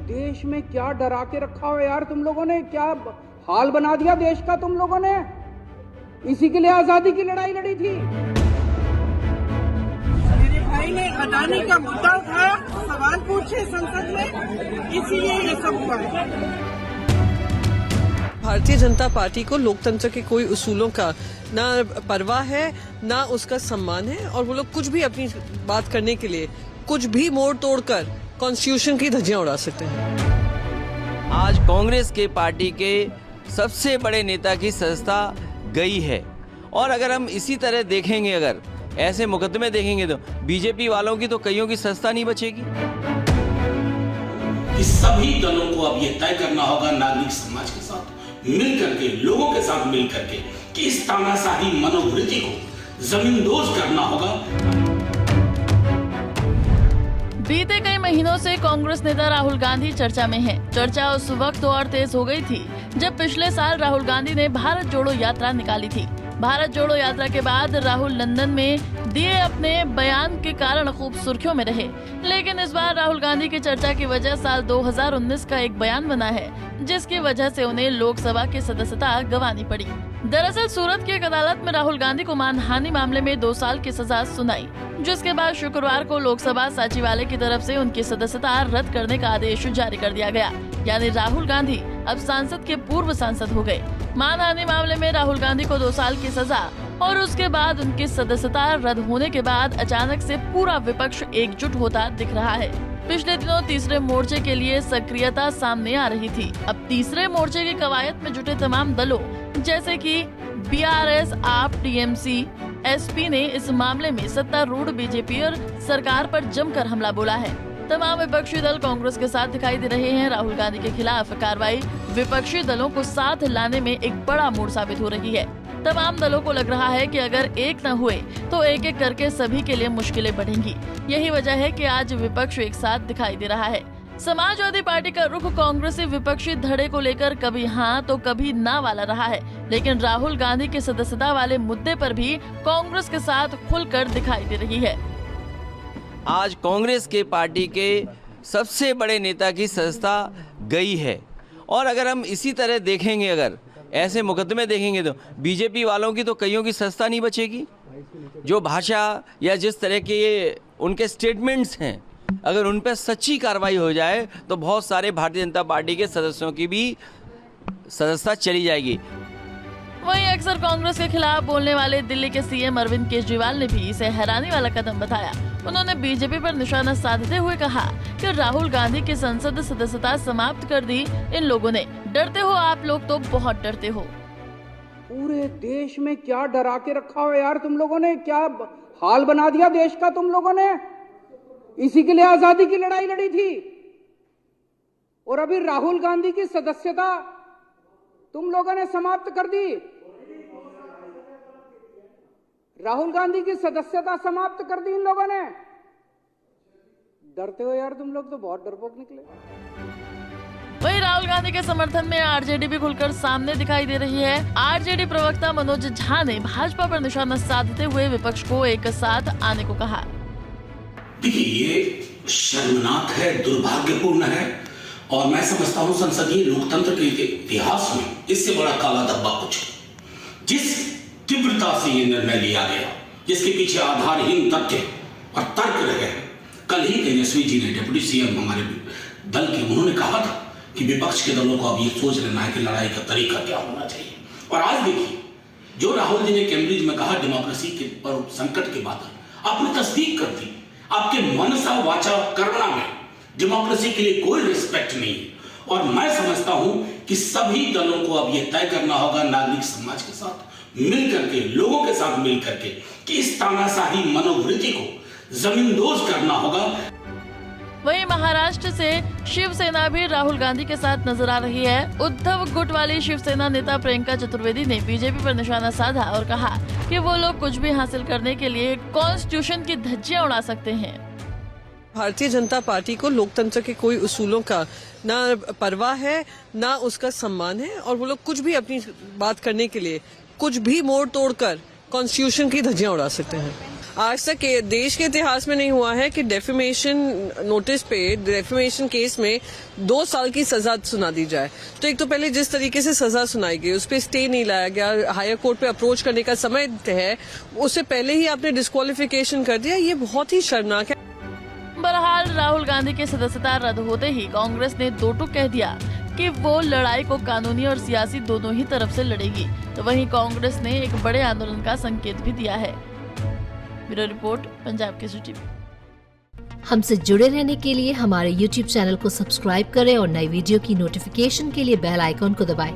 देश में क्या डरा के रखा हो यार तुम लोगों ने, क्या हाल बना दिया देश का तुम लोगों ने। इसी के लिए आजादी की लड़ाई लड़ी थी। मेरे भाई ने अडानी का मुद्दा उठाया, सवाल पूछे संसद में, इसीलिए ये सब हुआ है। भारतीय जनता पार्टी को लोकतंत्र के कोई उसूलों का ना परवाह है ना उसका सम्मान है, और वो लोग कुछ भी अपनी बात करने के लिए कुछ भी मोड़ तोड़कर कॉन्स्टिट्यूशन की धज्जियां उड़ा सकते हैं। आज कांग्रेस के पार्टी के सबसे बड़े नेता की सदस्यता गई है, और अगर हम इसी तरह देखेंगे, अगर ऐसे मुकदमे देखेंगे तो बीजेपी वालों की तो कईयों की सदस्यता नहीं बचेगी। इस सभी दलों को अब ये तय करना होगा नागरिक समाज के साथ मिल करके, लोगों के साथ मिल करके, कि इस तानाशाही मनोवृत्ति को जमींदोज करना होगा। बीते कई महीनों से कांग्रेस नेता राहुल गांधी चर्चा में हैं। चर्चा उस वक्त और तेज हो गई थी जब पिछले साल राहुल गांधी ने भारत जोड़ो यात्रा निकाली थी। भारत जोड़ो यात्रा के बाद राहुल लंदन में दिए अपने बयान के कारण खूब सुर्खियों में रहे, लेकिन इस बार राहुल गांधी की चर्चा की वजह साल 2019 का एक बयान बना है, जिसकी वजह से उन्हें लोकसभा की सदस्यता गंवानी पड़ी। दरअसल सूरत की एक अदालत में राहुल गांधी को मानहानि मामले में 2 साल की सजा सुनाई, जिसके बाद शुक्रवार को लोकसभा सचिवालय की तरफ से उनकी सदस्यता रद्द करने का आदेश जारी कर दिया गया। यानी राहुल गांधी अब सांसद के पूर्व सांसद हो गए। मानहानि मामले में राहुल गांधी को 2 साल की सजा और उसके बाद उनकी सदस्यता रद्द होने के बाद अचानक से पूरा विपक्ष एकजुट होता दिख रहा है। पिछले दिनों तीसरे मोर्चे के लिए सक्रियता सामने आ रही थी। अब तीसरे मोर्चे की कवायद में जुटे तमाम दलों जैसे कि बीआरएस, आप, टीएमसी, एसपी ने इस मामले में सत्तारूढ़ बीजेपी और सरकार पर जमकर हमला बोला है। तमाम विपक्षी दल कांग्रेस के साथ दिखाई दे रहे हैं। राहुल गांधी के खिलाफ कार्रवाई विपक्षी दलों को साथ लाने में एक बड़ा मोड़ साबित हो रही है। तमाम दलों को लग रहा है कि अगर एक न हुए तो एक एक करके सभी के लिए मुश्किलें बढ़ेंगी। यही वजह है कि आज विपक्ष एक साथ दिखाई दे रहा है। समाजवादी पार्टी का रुख कांग्रेसी विपक्षी धड़े को लेकर कभी हाँ तो कभी ना वाला रहा है, लेकिन राहुल गांधी की सदस्यता वाले मुद्दे पर भी कांग्रेस के साथ खुलकर दिखाई दे रही है। आज कांग्रेस के पार्टी के सबसे बड़े नेता की सदस्यता गई है, और अगर हम इसी तरह देखेंगे, अगर ऐसे मुकदमे देखेंगे तो बीजेपी वालों की तो कईयों की सदस्यता नहीं बचेगी। जो भाषा या जिस तरह के उनके स्टेटमेंट्स हैं, अगर उन पर सच्ची कार्रवाई हो जाए तो बहुत सारे भारतीय जनता पार्टी के सदस्यों की भी सदस्यता चली जाएगी। वहीं अक्सर कांग्रेस के खिलाफ बोलने वाले दिल्ली के सीएम अरविंद केजरीवाल ने भी इसे हैरानी वाला कदम बताया। उन्होंने बीजेपी पर निशाना साधते हुए कहा कि राहुल गांधी की संसद सदस्यता समाप्त कर दी इन लोगों ने। डरते हो आप लोग, तो बहुत डरते हो। पूरे देश में क्या डरा के रखा हो यार तुम लोगों ने, क्या हाल बना दिया देश का तुम लोगों ने। इसी के लिए आजादी की लड़ाई लड़ी थी, और अभी राहुल गांधी की सदस्यता तुम लोगों ने समाप्त कर दी। राहुल गांधी की सदस्यता समाप्त कर दी इन लोगों ने। डरते हो यार तुम लोग, तो बहुत डरपोक निकले। वहीं राहुल गांधी के समर्थन में आरजेडी भी खुलकर सामने दिखाई दे रही है। आरजेडी प्रवक्ता मनोज झा ने भाजपा पर निशाना साधते हुए विपक्ष को एक साथ आने को कहा। देखिए, ये शर्मनाक है, दुर्भाग्यपूर्ण है, और मैं समझता हूं संसदीय लोकतंत्र के इतिहास में इससे बड़ा काला धब्बा कुछ। जिस तीव्रता से ये निर्णय लिया गया, जिसके पीछे आधारहीन तथ्य और तर्क रहे। कल ही तेजस्वी जी ने, डिप्टी सीएम हमारे दल के, उन्होंने कहा था कि विपक्ष के दलों को अब ये सोच लेना है कि लड़ाई का तरीका क्या होना चाहिए। और आज देखिए, जो राहुल जी ने कैम्ब्रिज में कहा डेमोक्रेसी के पर संकट के बाद, आपने तस्दीक कर दी। आपके मनसा वाचा कर्मणा में डेमोक्रेसी के लिए कोई रिस्पेक्ट नहीं है। और मैं समझता हूं कि सभी दलों को अब यह तय करना होगा नागरिक समाज के साथ मिल करके, लोगों के साथ मिल करके, कि इस तानाशाही मनोवृत्ति को जमींदोज करना होगा। वहीं महाराष्ट्र से शिवसेना भी राहुल गांधी के साथ नजर आ रही है। उद्धव गुट वाली शिवसेना नेता प्रियंका चतुर्वेदी ने बीजेपी पर निशाना साधा और कहा कि वो लोग कुछ भी हासिल करने के लिए कॉन्स्टिट्यूशन की धज्जियां उड़ा सकते हैं। भारतीय जनता पार्टी को लोकतंत्र के कोई उसूलों का ना परवाह है ना उसका सम्मान है, और वो लोग कुछ भी अपनी बात करने के लिए कुछ भी मोड़ तोड़कर कॉन्स्टिट्यूशन की धज्जियां उड़ा सकते हैं। आज तक देश के इतिहास में नहीं हुआ है कि डेफेमेशन नोटिस पे, डेफेमेशन केस में 2 साल की सजा सुना दी जाए। तो एक तो पहले जिस तरीके से सजा सुनाई गई उस पर स्टे नहीं लाया गया, हायर कोर्ट पे अप्रोच करने का समय है, उससे पहले ही आपने डिस्क्वालिफिकेशन कर दिया, ये बहुत ही शर्मनाक है। बहरहाल राहुल गांधी की सदस्यता रद्द होते ही कांग्रेस ने दो टूक कह दिया कि वो लड़ाई को कानूनी और सियासी दोनों ही तरफ से लड़ेगी। तो वहीं कांग्रेस ने एक बड़े आंदोलन का संकेत भी दिया है। Bureau report, Punjab Kesari TV. हमसे जुड़े रहने के लिए हमारे YouTube चैनल को सब्सक्राइब करें और नई वीडियो की नोटिफिकेशन के लिए बेल आइकॉन को दबाएं।